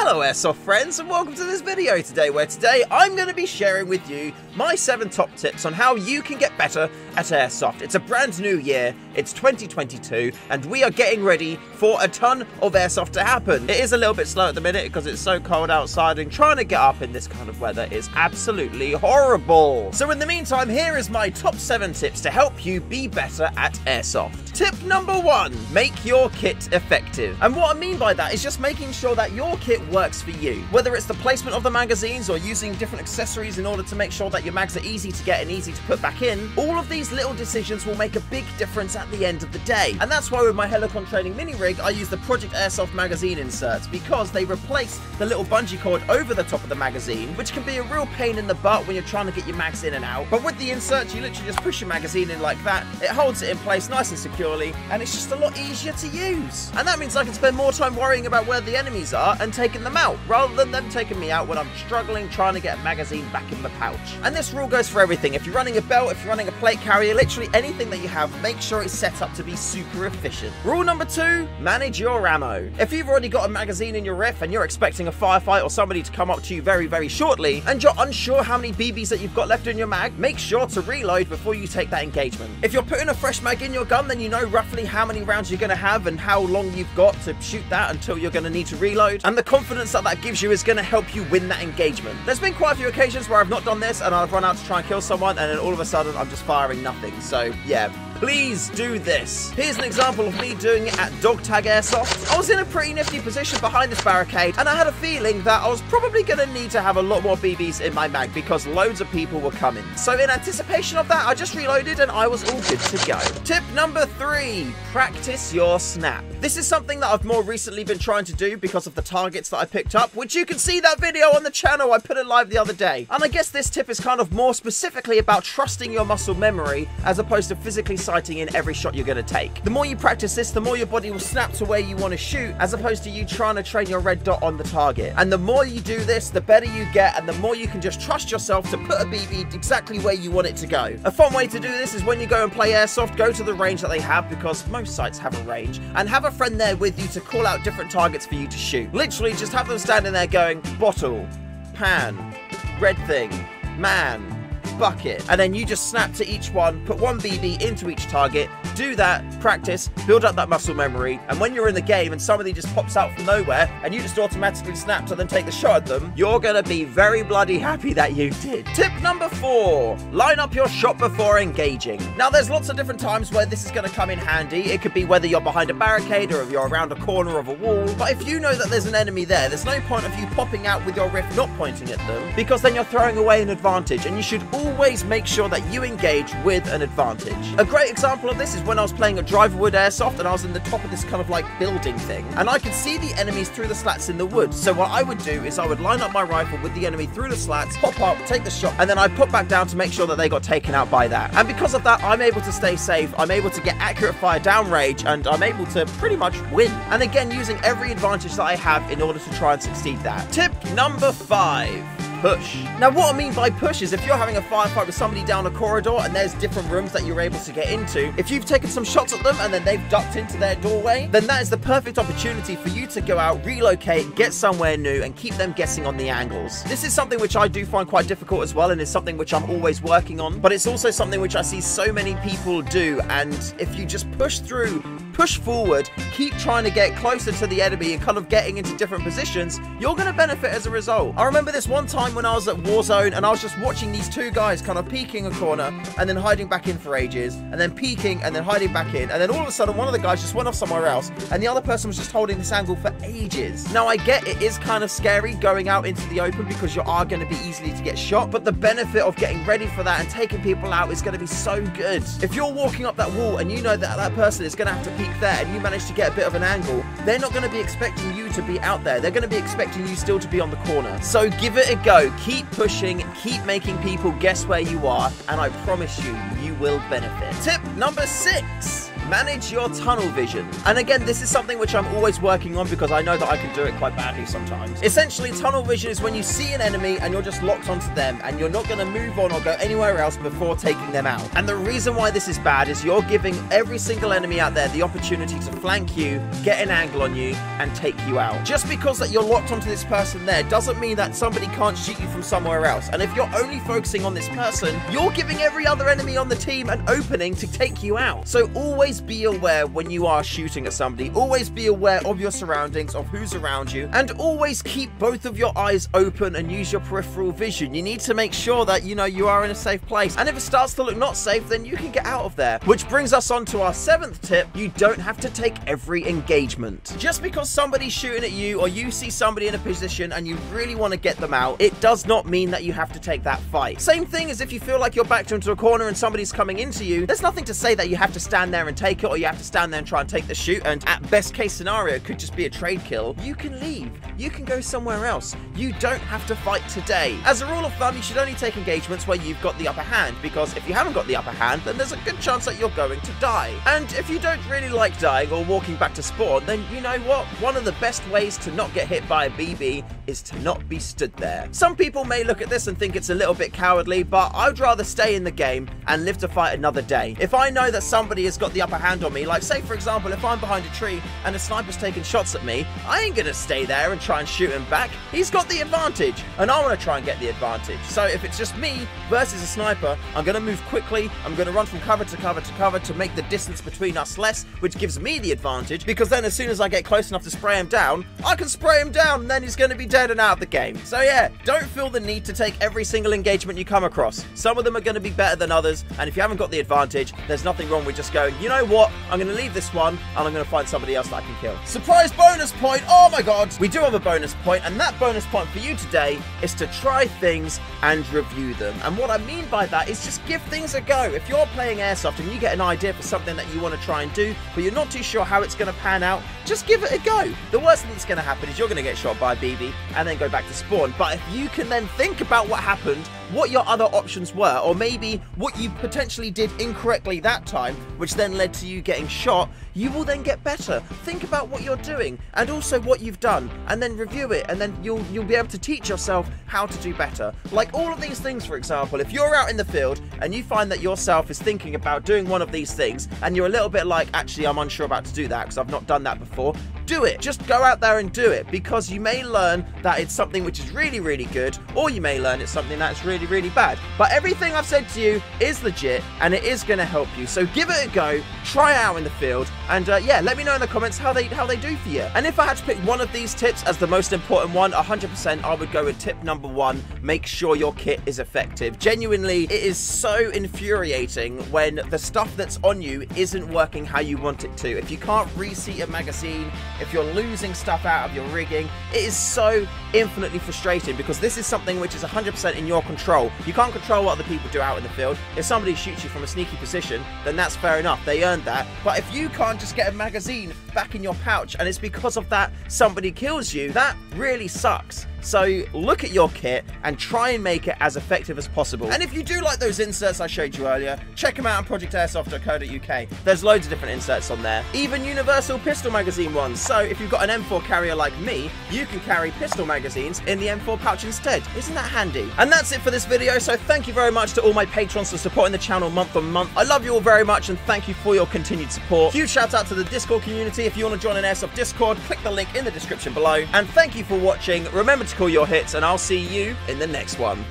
Hello Airsoft friends, and welcome to this video today, where today I'm going to be sharing with you my 7 top tips on how you can get better at Airsoft. It's a brand new year, it's 2022, and we are getting ready for a ton of Airsoft to happen. It is a little bit slow at the minute because it's so cold outside, and trying to get up in this kind of weather is absolutely horrible. So in the meantime, here is my top 7 tips to help you be better at Airsoft. Tip number 1, make your kit effective. And what I mean by that is just making sure that your kit works for you. Whether it's the placement of the magazines or using different accessories in order to make sure that your mags are easy to get and easy to put back in, all of these little decisions will make a big difference at the end of the day. And that's why with my Helicon training mini rig, I use the Project Airsoft magazine inserts, because they replace the little bungee cord over the top of the magazine, which can be a real pain in the butt when you're trying to get your mags in and out. But with the inserts, you literally just push your magazine in like that, it holds it in place nice and securely, and it's just a lot easier to use. And that means I can spend more time worrying about where the enemies are and taking them out, rather than them taking me out when I'm struggling trying to get a magazine back in the pouch. And this rule goes for everything. If you're running a belt, if you're running a plate carrier, literally anything that you have, make sure it's set up to be super efficient. Rule number 2, manage your ammo. If you've already got a magazine in your ref and you're expecting a firefight or somebody to come up to you very, very shortly, and you're unsure how many BBs that you've got left in your mag, make sure to reload before you take that engagement. If you're putting a fresh mag in your gun, then you know roughly how many rounds you're going to have and how long you've got to shoot that until you're going to need to reload. And the confidence that that gives you is going to help you win that engagement. There's been quite a few occasions where I've not done this and I've run out to try and kill someone, and then all of a sudden I'm just firing nothing. So yeah, please do this. Here's an example of me doing it at Dog Tag Airsoft. I was in a pretty nifty position behind this barricade, and I had a feeling that I was probably going to need to have a lot more BBs in my mag because loads of people were coming. So in anticipation of that, I just reloaded and I was all good to go. Tip number 3, practice your snap. This is something that I've more recently been trying to do because of the targets that I picked up, which you can see that video on the channel. I put it live the other day. And I guess this tip is kind of more specifically about trusting your muscle memory as opposed to physically sighting in every shot you're going to take. The more you practice this, the more your body will snap to where you want to shoot, as opposed to you trying to train your red dot on the target. And the more you do this, the better you get, and the more you can just trust yourself to put a BB exactly where you want it to go. A fun way to do this is when you go and play Airsoft, go to the range that they have, because most sites have a range, and have a friend there with you to call out different targets for you to shoot. Literally just have them standing there going, bottle, pan, red thing, man, bucket, and then you just snap to each one, put one BB into each target, do that, practice, build up that muscle memory, and when you're in the game and somebody just pops out from nowhere and you just automatically snap to then take the shot at them, you're gonna be very bloody happy that you did. Tip number 4, line up your shot before engaging. Now there's lots of different times where this is gonna come in handy. It could be whether you're behind a barricade or if you're around a corner of a wall, but if you know that there's an enemy there's no point of you popping out with your riff not pointing at them, because then you're throwing away an advantage, and you should always make sure that you engage with an advantage. A great example of this is when I was playing a driverwood airsoft and I was in the top of this kind of like building thing, and I could see the enemies through the slats in the wood. So what I would do is I would line up my rifle with the enemy through the slats, pop up, take the shot, and then I'd put back down to make sure that they got taken out by that. And because of that, I'm able to stay safe, I'm able to get accurate fire down range, and I'm able to pretty much win. And again, using every advantage that I have in order to try and succeed that. Tip number 5, push. Now what I mean by push is if you're having a firefight with somebody down a corridor and there's different rooms that you're able to get into, if you've taken some shots at them and then they've ducked into their doorway, then that is the perfect opportunity for you to go out, relocate, get somewhere new, and keep them guessing on the angles. This is something which I do find quite difficult as well, and is something which I'm always working on, but it's also something which I see so many people do. And if you just push through, push forward, keep trying to get closer to the enemy and kind of getting into different positions, you're going to benefit as a result. I remember this one time when I was at Warzone and I was just watching these 2 guys kind of peeking a corner and then hiding back in for ages, and then peeking and then hiding back in, and then all of a sudden one of the guys just went off somewhere else and the other person was just holding this angle for ages. Now I get it is kind of scary going out into the open because you are going to be easily to get shot, but the benefit of getting ready for that and taking people out is going to be so good. If you're walking up that wall and you know that that person is going to have to peek there and you manage to get a bit of an angle, they're not going to be expecting you to be out there. They're going to be expecting you still to be on the corner. So give it a go. Keep pushing, keep making people guess where you are, and I promise you, you will benefit. Tip number 6, manage your tunnel vision. And again, this is something which I'm always working on because I know that I can do it quite badly sometimes. Essentially, tunnel vision is when you see an enemy and you're just locked onto them and you're not going to move on or go anywhere else before taking them out. And the reason why this is bad is you're giving every single enemy out there the opportunity to flank you, get an angle on you, and take you out. Just because that you're locked onto this person there doesn't mean that somebody can't shoot you from somewhere else. And if you're only focusing on this person, you're giving every other enemy on the team an opening to take you out. So always be aware when you are shooting at somebody. Always be aware of your surroundings, of who's around you, and always keep both of your eyes open and use your peripheral vision. You need to make sure that, you know, you are in a safe place. And if it starts to look not safe, then you can get out of there. Which brings us on to our 7th tip. You don't have to take every engagement. Just because somebody's shooting at you or you see somebody in a position and you really want to get them out, it does not mean that you have to take that fight. Same thing as if you feel like you're backed into a corner and somebody's coming into you. There's nothing to say that you have to stand there and take it, or you have to stand there and try and take the shoot, and at best case scenario it could just be a trade kill. You can leave. You can go somewhere else. You don't have to fight today. As a rule of thumb, you should only take engagements where you've got the upper hand, because if you haven't got the upper hand, then there's a good chance that you're going to die. And if you don't really like dying or walking back to spawn, then you know what? One of the best ways to not get hit by a BB is to not be stood there. Some people may look at this and think it's a little bit cowardly, but I'd rather stay in the game and live to fight another day. If I know that somebody has got the upper hand on me, like say for example, if I'm behind a tree and a sniper's taking shots at me, I ain't gonna stay there and try and shoot him back. He's got the advantage, and I want to try and get the advantage. So if it's just me versus a sniper, I'm gonna move quickly, I'm gonna run from cover to cover to cover to make the distance between us less, which gives me the advantage, because then as soon as I get close enough to spray him down, I can spray him down and then he's gonna be dead and out of the game. So yeah, don't feel the need to take every single engagement you come across. Some of them are gonna be better than others, and if you haven't got the advantage, there's nothing wrong with just going, you know what, I'm gonna leave this one and I'm gonna find somebody else that I can kill. Surprise bonus point! Oh my god! We do have a bonus point, and that bonus point for you today is to try things and review them. And what I mean by that is just give things a go. If you're playing Airsoft and you get an idea for something that you want to try and do, but you're not too sure how it's going to pan out, just give it a go. The worst thing that's going to happen is you're going to get shot by a BB and then go back to spawn. But if you can then think about what happened, what your other options were, or maybe what you potentially did incorrectly that time, which then led to you getting shot, you will then get better. Think about what you're doing and also what you've done, and then review it, and then you'll be able to teach yourself how to do better. Like all of these things, for example, if you're out in the field and you find that yourself is thinking about doing one of these things and you're a little bit like, actually I'm unsure about to do that because I've not done that before, do it. Just go out there and do it, because you may learn that it's something which is really, really good, or you may learn it's something that's really, really bad. But everything I've said to you is legit and it is going to help you. So give it a go, try it out in the field, and yeah, let me know in the comments how they do for you. And if I had to pick one of these tips as the most important one, 100% I would go with tip number 1. Make sure your kit is effective. Genuinely, it is so infuriating when the stuff that's on you isn't working how you want it to. If you can't reseat a magazine, if you're losing stuff out of your rigging, it is so infinitely frustrating, because this is something which is 100% in your control. You can't control what other people do out in the field. If somebody shoots you from a sneaky position, then that's fair enough, they earned that. But if you can't just get a magazine back in your pouch and it's because of that somebody kills you, that really sucks. So look at your kit and try and make it as effective as possible. And if you do like those inserts I showed you earlier, check them out on projectairsoft.co.uk. There's loads of different inserts on there, even universal pistol magazine ones. So if you've got an M4 carrier like me, you can carry pistol magazines in the M4 pouch instead. Isn't that handy? And that's it for this video. So thank you very much to all my patrons for supporting the channel month on month. I love you all very much and thank you for your continued support. Huge shout out to the Discord community. If you want to join an Airsoft Discord, click the link in the description below. And thank you for watching. Remember to call your hits, and I'll see you in the next one.